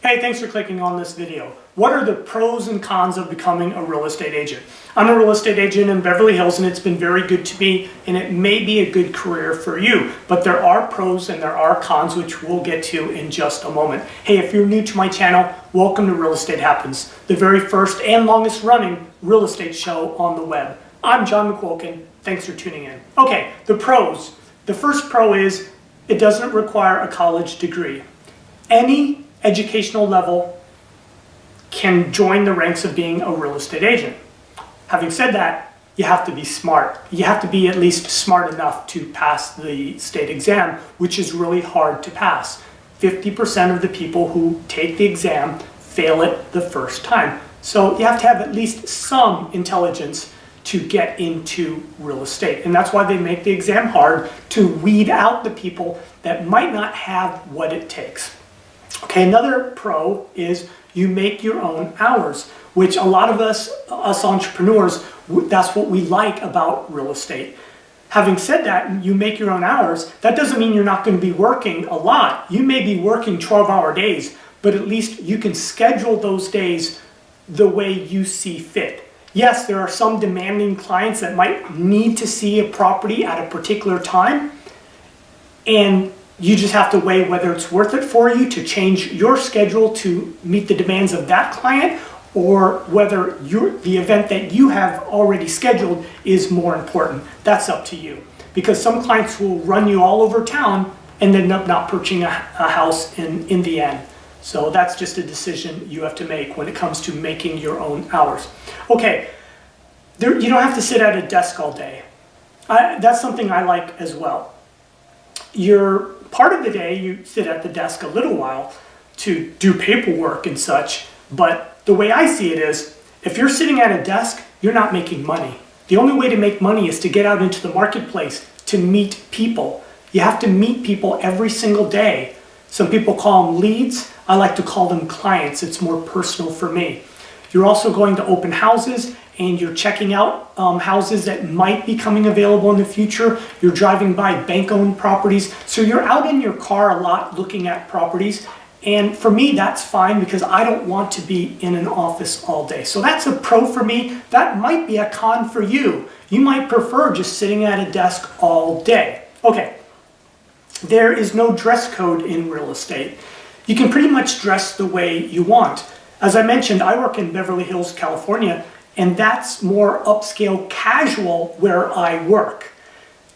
Hey, thanks for clicking on this video. What are the pros and cons of becoming a real estate agent? I'm a real estate agent in Beverly Hills and it's been very good to me and it may be a good career for you, but there are pros and there are cons which we'll get to in just a moment. Hey, if you're new to my channel, welcome to Real Estate Happens, the very first and longest running real estate show on the web. I'm John McQuilkin. Thanks for tuning in. Okay, the pros. The first pro is it doesn't require a college degree. Any educational level can join the ranks of being a real estate agent. Having said that, you have to be smart. You have to be at least smart enough to pass the state exam, which is really hard to pass. 50% of the people who take the exam fail it the first time. So you have to have at least some intelligence to get into real estate. And that's why they make the exam hard, to weed out the people that might not have what it takes. Okay, another pro is you make your own hours, which a lot of us entrepreneurs, that's what we like about real estate. Having said that, you make your own hours, that doesn't mean you're not going to be working a lot. You may be working 12-hour days, but at least you can schedule those days the way you see fit. Yes, there are some demanding clients that might need to see a property at a particular time, and you just have to weigh whether it's worth it for you to change your schedule to meet the demands of that client, or whether the event that you have already scheduled is more important. That's up to you. Because some clients will run you all over town and end up not purchasing a house in the end. So that's just a decision you have to make when it comes to making your own hours. Okay, you don't have to sit at a desk all day. That's something I like as well. Part of the day you sit at the desk a little while to do paperwork and such, but the way I see it is, if you're sitting at a desk, you're not making money. The only way to make money is to get out into the marketplace, to meet people. You have to meet people every single day. Some people call them leads. I like to call them clients. It's more personal for me. You're also going to open houses and you're checking out houses that might be coming available in the future. You're driving by bank-owned properties. So you're out in your car a lot looking at properties. And for me, that's fine because I don't want to be in an office all day. So that's a pro for me. That might be a con for you. You might prefer just sitting at a desk all day. Okay, there is no dress code in real estate. You can pretty much dress the way you want. As I mentioned, I work in Beverly Hills, California, and that's more upscale casual where I work.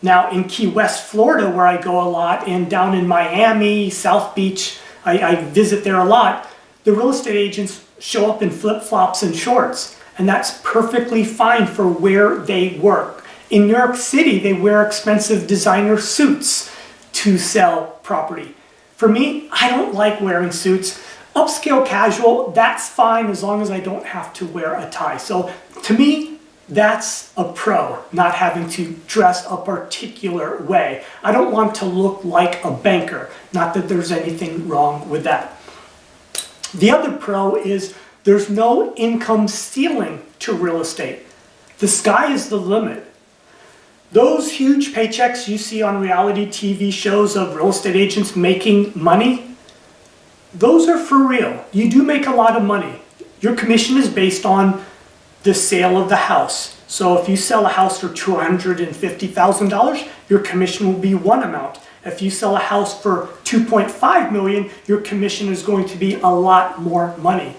Now in Key West, Florida, where I go a lot, and down in Miami, South Beach, I visit there a lot, the real estate agents show up in flip-flops and shorts, and that's perfectly fine for where they work. In New York City, they wear expensive designer suits to sell property. For me, I don't like wearing suits. Upscale casual, that's fine as long as I don't have to wear a tie. So to me, that's a pro, not having to dress a particular way. I don't want to look like a banker. Not that there's anything wrong with that. The other pro is there's no income ceiling to real estate. The sky is the limit. Those huge paychecks you see on reality TV shows of real estate agents making money, those are for real. You do make a lot of money. Your commission is based on the sale of the house. So if you sell a house for $250,000, your commission will be one amount. If you sell a house for $2.5 million, your commission is going to be a lot more money.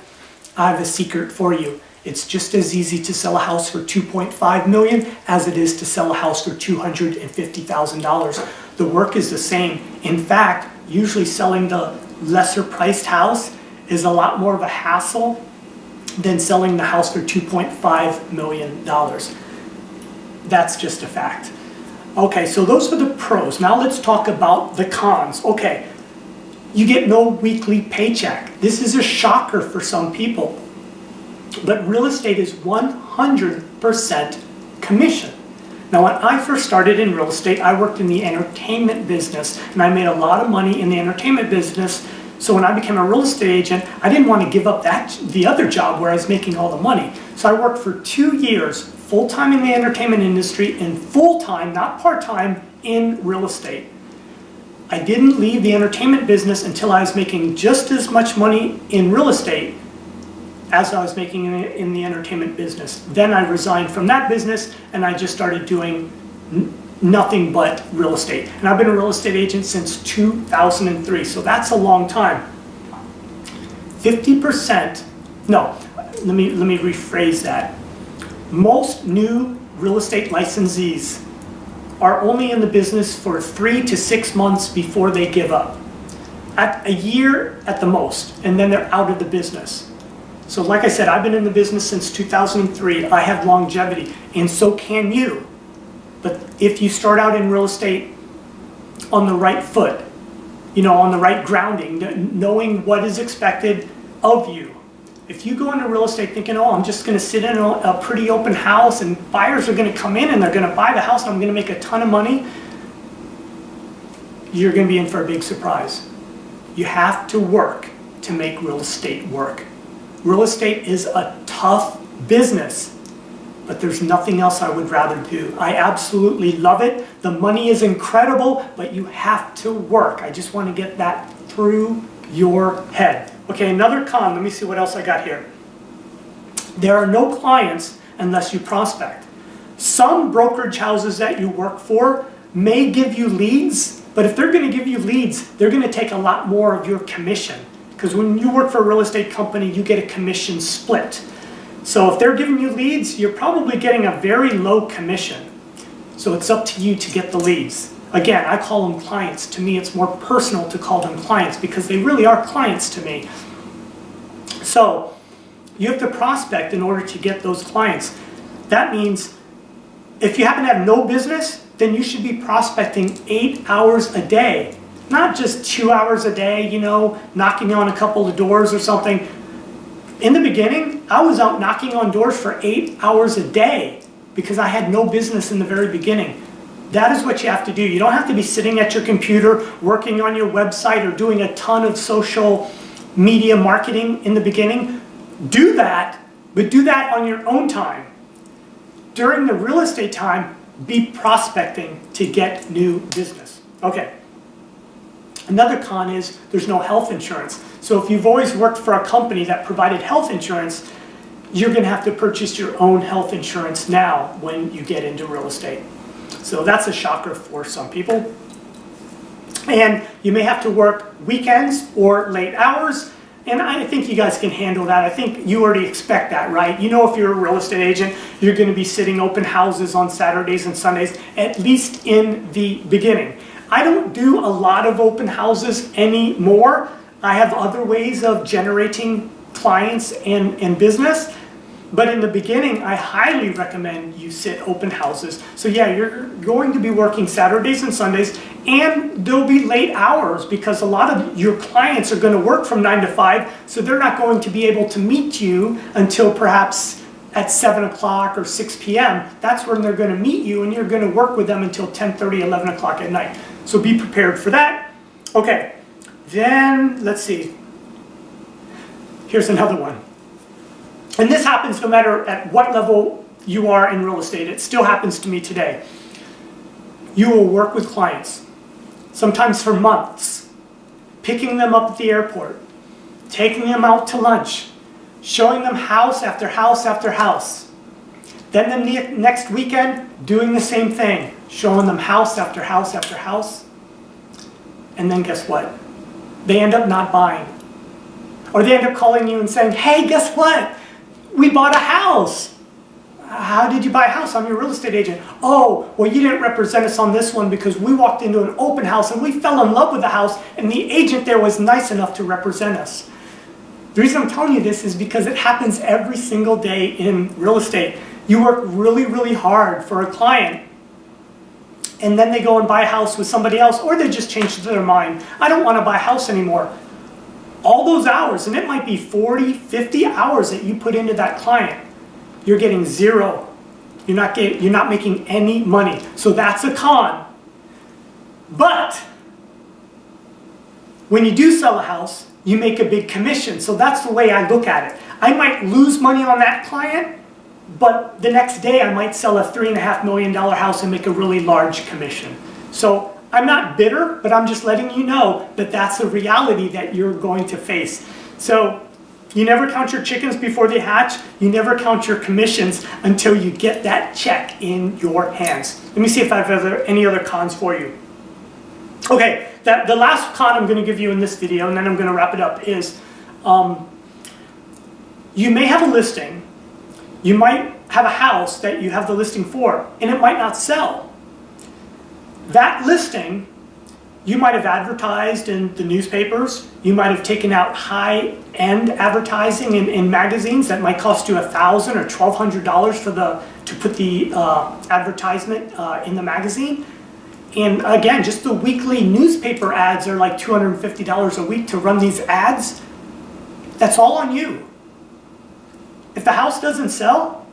I have a secret for you. It's just as easy to sell a house for $2.5 million as it is to sell a house for $250,000. The work is the same. In fact, usually selling the lesser priced house is a lot more of a hassle than selling the house for $2.5 million. That's just a fact. Okay, so those are the pros. Now let's talk about the cons. Okay, you get no weekly paycheck. This is a shocker for some people. But real estate is 100% commission. Now, when I first started in real estate, I worked in the entertainment business, and I made a lot of money in the entertainment business. So when I became a real estate agent, I didn't want to give up the other job where I was making all the money. So I worked for 2 years, full-time in the entertainment industry, and full-time, not part-time, in real estate. I didn't leave the entertainment business until I was making just as much money in real estate as I was making in the entertainment business. Then I resigned from that business and I just started doing nothing but real estate. And I've been a real estate agent since 2003, so that's a long time. 50%, no, let me rephrase that. Most new real estate licensees are only in the business for 3 to 6 months before they give up. At a year at the most, and then they're out of the business. So like I said, I've been in the business since 2003. I have longevity, and so can you. But if you start out in real estate on the right foot, on the right grounding, knowing what is expected of you. If you go into real estate thinking, oh, I'm just going to sit in a pretty open house and buyers are going to come in and they're going to buy the house and I'm going to make a ton of money, you're going to be in for a big surprise. You have to work to make real estate work. Real estate is a tough business, but there's nothing else I would rather do. I absolutely love it. The money is incredible, but you have to work. I just want to get that through your head. Okay, another con. Let me see what else I got here. There are no clients unless you prospect. Some brokerage houses that you work for may give you leads, but if they're going to give you leads, they're going to take a lot more of your commission. Because when you work for a real estate company, you get a commission split. So if they're giving you leads, you're probably getting a very low commission. So it's up to you to get the leads. Again, I call them clients. To me, it's more personal to call them clients because they really are clients to me. So you have to prospect in order to get those clients. That means if you happen to have no business, then you should be prospecting 8 hours a day. Not just 2 hours a day, knocking on a couple of doors or something. In the beginning, I was out knocking on doors for 8 hours a day because I had no business in the very beginning. That is what you have to do. You don't have to be sitting at your computer, working on your website, or doing a ton of social media marketing in the beginning. Do that, but do that on your own time. During the real estate time, be prospecting to get new business. Okay. Another con is there's no health insurance. So if you've always worked for a company that provided health insurance, you're going to have to purchase your own health insurance now when you get into real estate. So that's a shocker for some people. And you may have to work weekends or late hours. And I think you guys can handle that. I think you already expect that, right? If you're a real estate agent, you're going to be sitting open houses on Saturdays and Sundays, at least in the beginning. I don't do a lot of open houses anymore. I have other ways of generating clients and business. But in the beginning, I highly recommend you sit open houses. So yeah, you're going to be working Saturdays and Sundays, and there'll be late hours because a lot of your clients are going to work from 9 to 5, so they're not going to be able to meet you until perhaps at 7 o'clock or 6 p.m. That's when they're going to meet you, and you're going to work with them until 10:30, 11 o'clock at night. So be prepared for that. Okay, then let's see. Here's another one. And this happens no matter at what level you are in real estate. It still happens to me today. You will work with clients, sometimes for months, picking them up at the airport, taking them out to lunch, showing them house after house after house. Then the next weekend, doing the same thing, showing them house after house after house. And then guess what? They end up not buying. Or they end up calling you and saying, hey, guess what? We bought a house. How did you buy a house? I'm your real estate agent. Oh, well, you didn't represent us on this one because we walked into an open house and we fell in love with the house and the agent there was nice enough to represent us. The reason I'm telling you this is because it happens every single day in real estate. You work really, really hard for a client and then they go and buy a house with somebody else, or they just change their mind. I don't want to buy a house anymore. All those hours, and it might be 40, 50 hours that you put into that client, you're getting zero. You're not making any money. So that's a con. But when you do sell a house, you make a big commission. So that's the way I look at it. I might lose money on that client, but the next day I might sell a $3.5 million house and make a really large commission. So I'm not bitter, but I'm just letting you know that that's a reality that you're going to face. So you never count your chickens before they hatch. You never count your commissions until you get that check in your hands. Let me see if I have any other cons for you. Okay, the last con I'm going to give you in this video, and then I'm going to wrap it up, is you may have a listing. You might have a house that you have the listing for, and it might not sell. That listing, you might have advertised in the newspapers. You might have taken out high-end advertising in magazines that might cost you $1,000 or $1,200 to put the advertisement in the magazine. And again, just the weekly newspaper ads are like $250 a week to run these ads. That's all on you. If the house doesn't sell,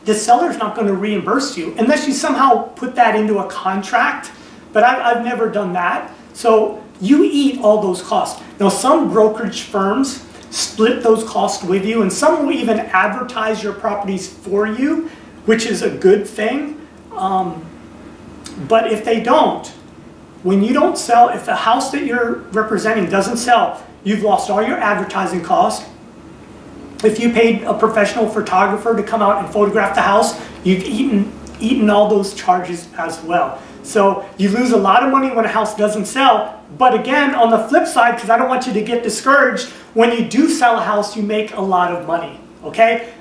the seller's not going to reimburse you unless you somehow put that into a contract. But I've never done that. So you eat all those costs. Now, some brokerage firms split those costs with you, and some will even advertise your properties for you, which is a good thing. But if they don't, when you don't sell, if the house that you're representing doesn't sell, you've lost all your advertising costs. If you paid a professional photographer to come out and photograph the house, you've eaten all those charges as well. So you lose a lot of money when a house doesn't sell. But again, on the flip side, because I don't want you to get discouraged, when you do sell a house, you make a lot of money, okay?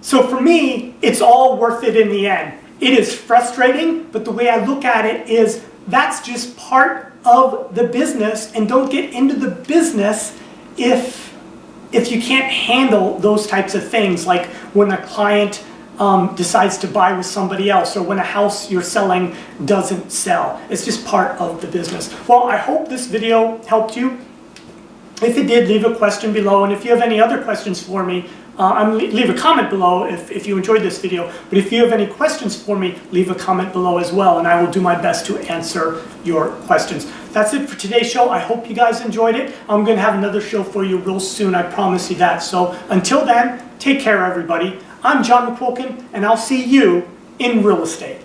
So for me, it's all worth it in the end. It is frustrating, but the way I look at it is that's just part of the business, and don't get into the business if you can't handle those types of things, like when a client decides to buy with somebody else, or when a house you're selling doesn't sell. It's just part of the business. Well, I hope this video helped you. If it did, leave a question below, and if you have any other questions for me, leave a comment below if you enjoyed this video. But if you have any questions for me, leave a comment below as well, and I will do my best to answer your questions. That's it for today's show. I hope you guys enjoyed it. I'm going to have another show for you real soon, I promise you that. So until then, take care, everybody. I'm John McQuilkin, and I'll see you in real estate.